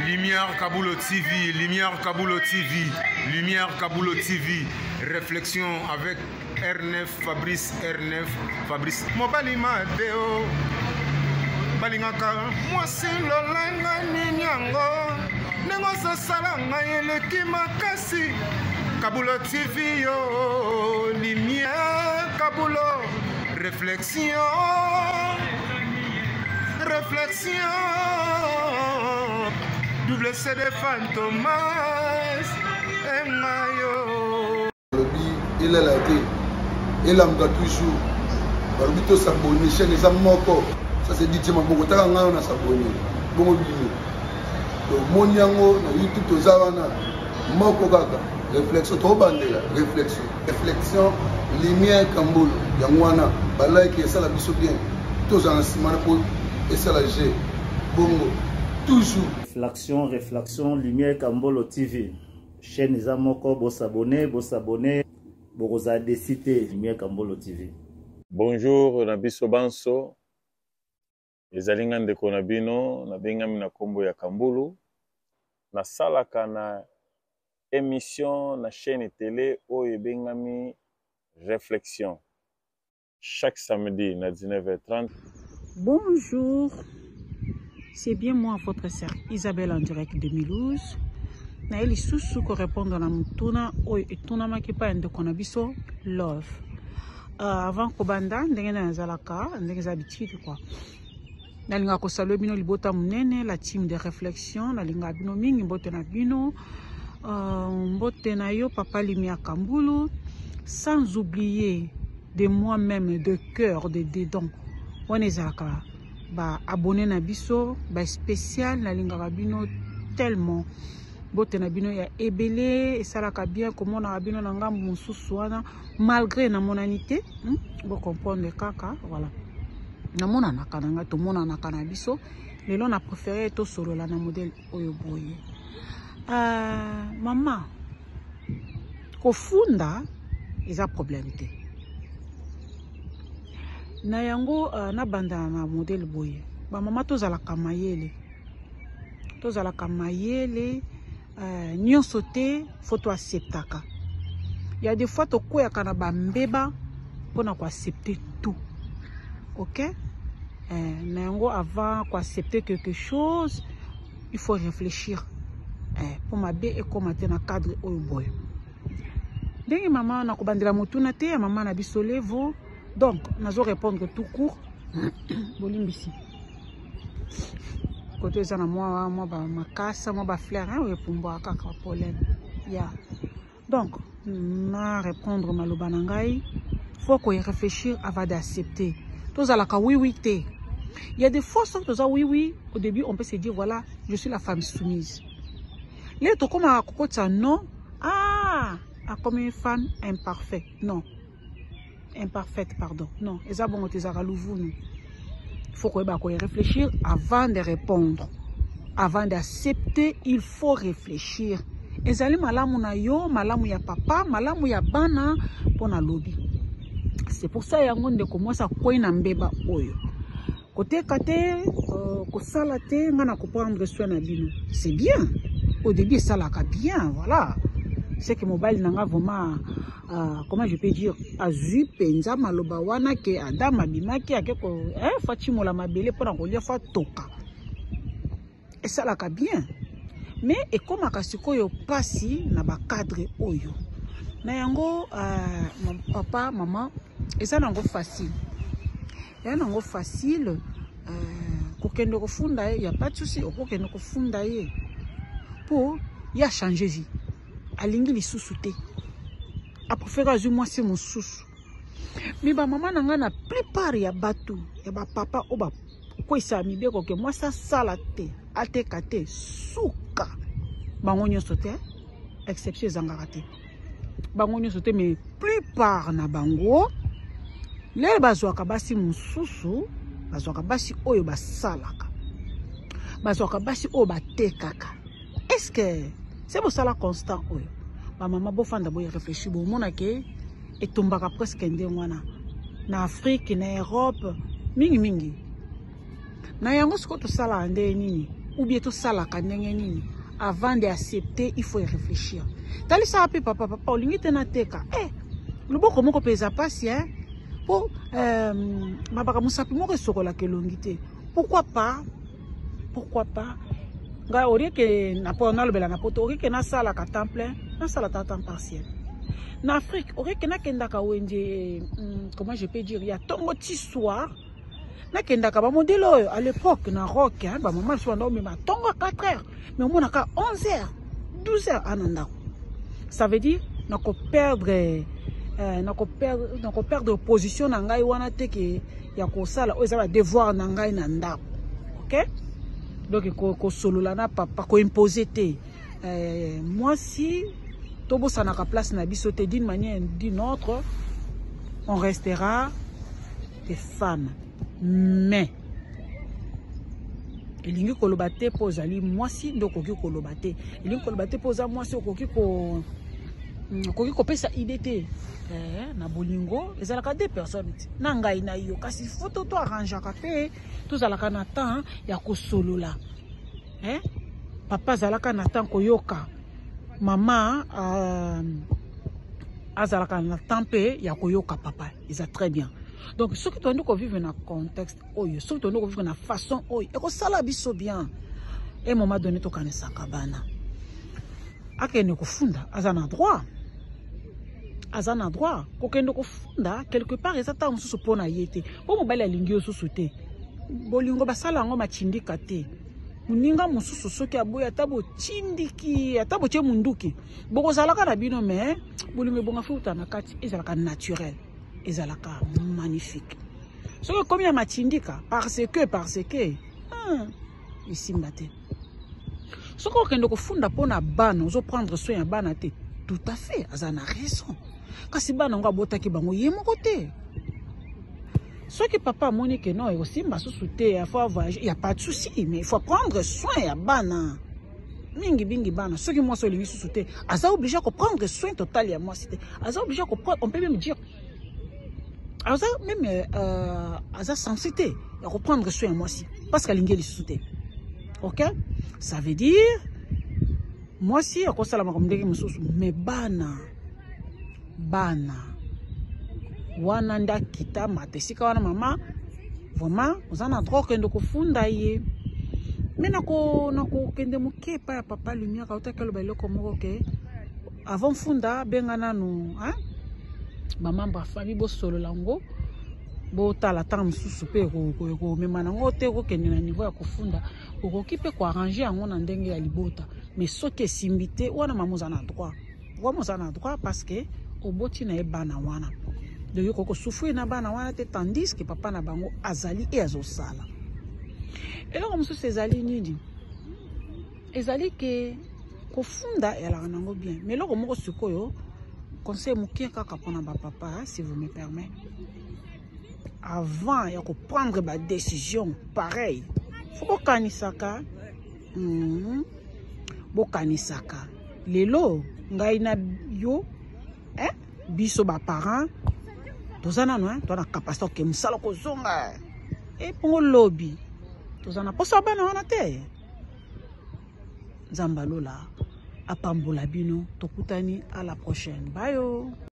Lumière Kaboulo TV, Lumière Kaboulo TV, Lumière Kaboulo TV. Réflexion avec R9, Fabrice R9, Fabrice. Mobali Mateo, Balingaka, moi c'est l'olanga ninyango, nengo salanga yeleki makasi. Kaboulo TV yo, Lumière Kaboulo, réflexion. Réflexion, double CD Fantomas, Mayo. Il est là, il a toujours. Barbito s'abonne, chaîne les amoko. Ça c'est dit, ma beaucoup t'as on a s'abonné. Bon bio. Donc mon yango, na YouTube to zawana, moko gaga. Réflexion, trop bandela. Réflexion, réflexion, lumière Kambolo. Yangwana, balai qui est ça la biso bien. Tous en ciment pour. Et ça la G. Bongo. Toujours. Réflexion, Lumière Kambolo TV. Chaîne Zamoko, vous s'abonnez, vous avez cité Lumière Kambolo TV. Bonjour, Nabiso Banso. Les alingan de Konabino, Nabengami na Kombo ya Kambulu. Na salaka na émission na chaîne télé Oye Bengami Réflexion. Chaque samedi à 19h30. Bonjour, c'est bien moi, votre sœur Isabelle en direct de Milouz. Naëli Soussou qui répond à la moutona et tuna qui pas de konabiso love. Avant Kobanda, ndenge na zalaka, ndenge habitude quoi. Nalinga ko saluer bino libota munene la team de réflexion, nalinga bino mingi mbote na bino, mbote na yo papa Lumière Kambulu, sans oublier de moi-même de cœur de dedans. On est abonné na biso, ba spécial na linga bino tellement bote na bino ya ebele et ça la bien comment na bino na ngambu mususu wana malgré na monanité vous comprendre kaka voilà na mona na kananga to mona na kana biso lelo na préféré to solo la na modèle oyo boye maman ko funda eza problème te. Na yango na banda na modèle boye ba mama tozalaka mayele nyonso te photo acceptaka. Il y a des fois to koya kana ba mbeba pona ko accepter tout. OK? Na yango avant ko accepter quelque chose, il faut réfléchir. Pour ma bé et commenter na cadre oyo boye. Ndenge mama na ko bandela motuna te mama na bisolevo. Donc, nous allons répondre tout court. Bolimbisi. Côté ça, moi, ma casse, moi, ma fleur, hein, pour boire caca pollen. Yeah. Donc, na répondre malobanangai. Faut qu'on y réfléchisse avant d'accepter. Tous à la oui. Il y a des fois, tous à oui. Au début, on peut se dire voilà, je suis la femme soumise. Les tout comme à côté non. Comme une femme imparfaite. Non. Imparfaite, pardon. Non, il faut qu'on réfléchir avant de répondre. Avant d'accepter, il faut réfléchir. Ezali malamu na yo, malamu ya papa, malamu ya bana pona lobby. C'est pour ça yango nde commence à koina mbeba oyo. Côté kate, ko salate, ngana ko prendre soin na bino. C'est bien. Au début ça la bien, voilà. C'est que mobile nanga vraiment comment je peux dire azu penza maloba wana ke adam abimaki akeko fatimo la mabele pour encoller fa toka et ça la bien mais et comme akasiko yo pasi na ba cadre oyo na yango papa maman et ça nango facile ya nango facile ko kendo ko funda y a pas de souci ko kendo ko funda ye pour ya changer vie alingi li sous-souté a préféré azui moi c'est mon sous mais ba maman nanga na plupart ya batu ya ba papa o ba ko isa mi be ko ke moi ça salate atekate suka bango nyonso te exception zangaka te bango nyonso te mais plupart na bango le bazwaka basi mususu bazwaka basi oyo basalaka bazwaka basi oyo batekaka. Est-ce que c'est pour ça la constant oyo ba maman bo fanda bo réfléchir bo mona ke etombaka presque ndengwana na Afrique na Europe mingi na yango siko to sala ande nini ou bien tout ça la kanengeni. Avant d'accepter, il faut y réfléchir. Tali ça papa olingi tena teka. Le bon comment qu'on pèse pas si hein. Pour mabaka musapi mo sokola ke longité. Pourquoi pas? Nga ori ke na po na lobela na poto ori ke na sala ka temps plein, na sala ta temps partiel. En Afrique, ori ke na kendaka wenje comment je peux dire, il y a tongo ti soir. Na kendaka ba modèle à l'époque na rock hein, ba maman so ndo ma tongo 4 heures, mais on a 11 heures, 12 heures ananda. Ça veut dire na ko perdre position na ngai wana te ke ya ko sala o za devoir na ngai na ndako. OK? Donc ko solola na papa ko imposer te. Moi si tobo ça na ka place na biso te d'une manière d'une autre, on restera des femmes. Mais elingi koloba te po zali mwasi ndoko ki koloba te. Elingi koloba te po za mwasi okoki ko pesa idée te. Na bolingo ezalaka deux personnes na ngai na yo kasi photo to arrangeaka pe tozalaka na temps ya kosolola. Papa zalaka na temps koyoka mama azalaka na temps pe ya koyoka papa. Eza très bien. Donc ce que tu as vivre dans contexte oyo, ce que tu as vivre na façon oyo, et ko sala biso bien. Et moment donné to kanisa kabana. Akene ko funda azana droit. Azana droit. Kokendo ko funda quelque part ezata mususu pona yete. Bo mobali alingi osusu te. Bolingo basala ngo machindika te. Muninga mususu soki aboya tabo chindiki, tabo che munduki. Boko zalaka na bino mais bolingo bonga futa na kati ezalaka naturel. Ezalaka magnifique. Ce que comme il y a machindika parce que ici mbate. Ce que kendo ko funda pona bana, ozo prendre soin ya bana te. Tout à fait, azana raison. Kasi bana nga botaki bango yemo côté. Ce que papa moni que non, aussi mba sous-souté, il faut voyager, il y a pas de souci, mais il faut prendre soin ya bana. Mingi bana, ce que moi so lingi sous-souté, aza obligé de prendre soin total ya moi c'était. Aza obligé de prendre, on peut même dire aza même aza sensité, il faut prendre soin ya moi si parce qu'elle lingi sous-souté. OK? Ça veut dire moi si à cause de la makomdeki mususu mais bana wananda kita matesika wana mama vraiment uzana droit kendo kufunda ye mais nako kende muke pa ya papa lumière kauta kelo ba loko moko ke avant funda bengana no hein mama ba famille bo solo lango bo tala temps mususu pe ko memana ngote ko kende na niveau ya kufunda ko kipe ko arranger yango na ndenge ya libota. Mais ce qui est simbité, on a mamozana droit. Mamozana droit parce que au boti na ebana wana. De yo koko souffrir na bana wana te tandis que papa na bango azali et azosala. Et là comme ça ces ali nini. Ezali que ko funda ela nango bien. Mais là comme ko sukoyo conseil mukie kaka pona ba papa si vous me permettez. Avant ya ko prendre ba décision pareil. Faut ko kanisaka. Bokanisaka lelo ngai na yo biso ba parents tozana no tona capacité ke musala ko zonga pongo lobby tozana posa bana wana te nzamba lola apambola bino tokutani à la prochaine bye yo.